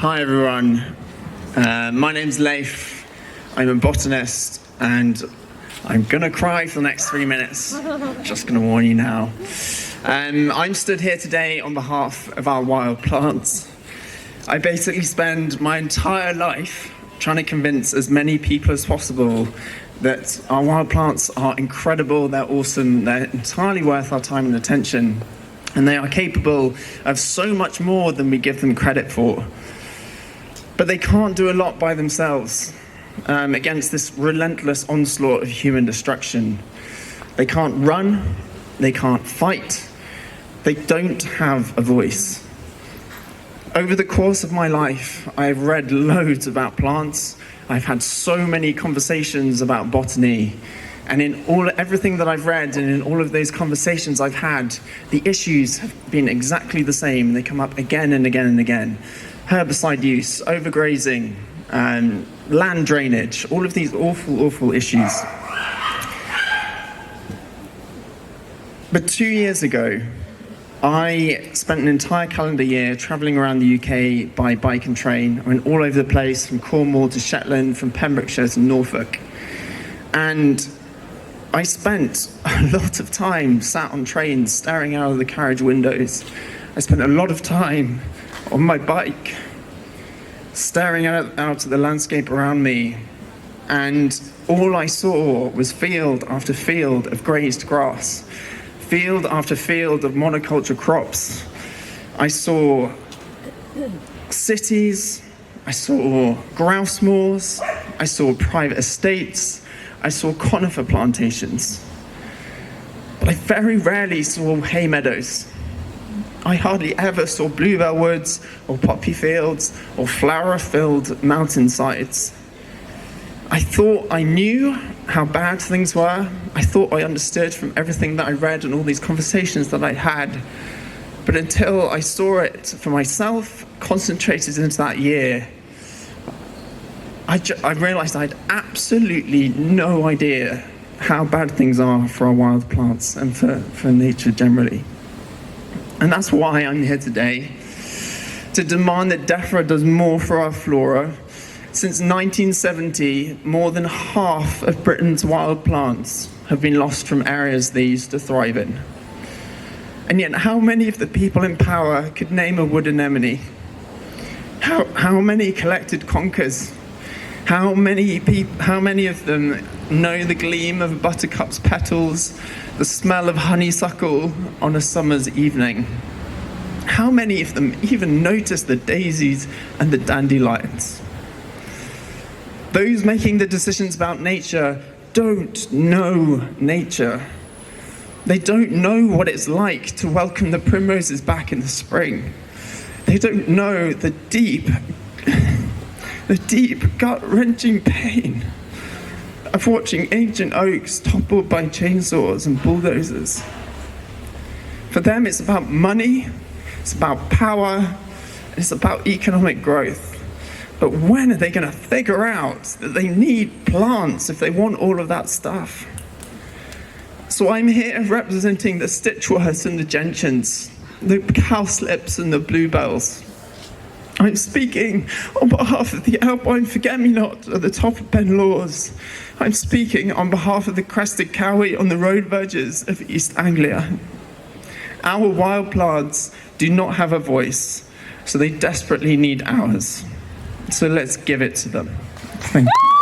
Hi everyone, my name's Leif, I'm a botanist and I'm gonna cry for the next 3 minutes, just gonna warn you now. I'm stood here today on behalf of our wild plants. I basically spend my entire life trying to convince as many people as possible that our wild plants are incredible, they're awesome, they're entirely worth our time and attention, and they are capable of so much more than we give them credit for. But they can't do a lot by themselves against this relentless onslaught of human destruction. They can't run, they can't fight, they don't have a voice. Over the course of my life, I've read loads about plants. I've had so many conversations about botany. And in everything that I've read and in all of those conversations I've had, the issues have been exactly the same. They come up again and again and again. Herbicide use, overgrazing, land drainage, all of these awful, awful issues. But 2 years ago, I spent an entire calendar year travelling around the UK by bike and train. I went all over the place, from Cornwall to Shetland, from Pembrokeshire to Norfolk. And I spent a lot of time sat on trains, staring out of the carriage windows. I spent a lot of time on my bike, staring out at the landscape around me, and all I saw was field after field of grazed grass, field after field of monoculture crops. I saw cities, I saw grouse moors, I saw private estates, I saw conifer plantations, but I very rarely saw hay meadows. I hardly ever saw bluebell woods or poppy fields or flower-filled mountainsides. I thought I knew how bad things were. I thought I understood from everything that I read and all these conversations that I had. But until I saw it for myself, concentrated into that year, I realized I had absolutely no idea how bad things are for our wild plants and for nature generally. And that's why I'm here today, to demand that Defra does more for our flora. Since 1970, more than half of Britain's wild plants have been lost from areas they used to thrive in. And yet, how many of the people in power could name a wood anemone? How many collected conkers? How many of them know the gleam of buttercup's petals, the smell of honeysuckle on a summer's evening? How many of them even notice the daisies and the dandelions? Those making the decisions about nature don't know nature. They don't know what it's like to welcome the primroses back in the spring. They don't know the deep, gut-wrenching pain of watching ancient oaks toppled by chainsaws and bulldozers. For them, it's about money, it's about power, it's about economic growth. But when are they going to figure out that they need plants if they want all of that stuff? So I'm here representing the stitchworts and the gentians, the cowslips and the bluebells. I'm speaking on behalf of the Alpine forget-me-not at the top of Ben Lawes. I'm speaking on behalf of the crested cowie on the road verges of East Anglia. Our wild plants do not have a voice, so they desperately need ours. So let's give it to them. Thank you.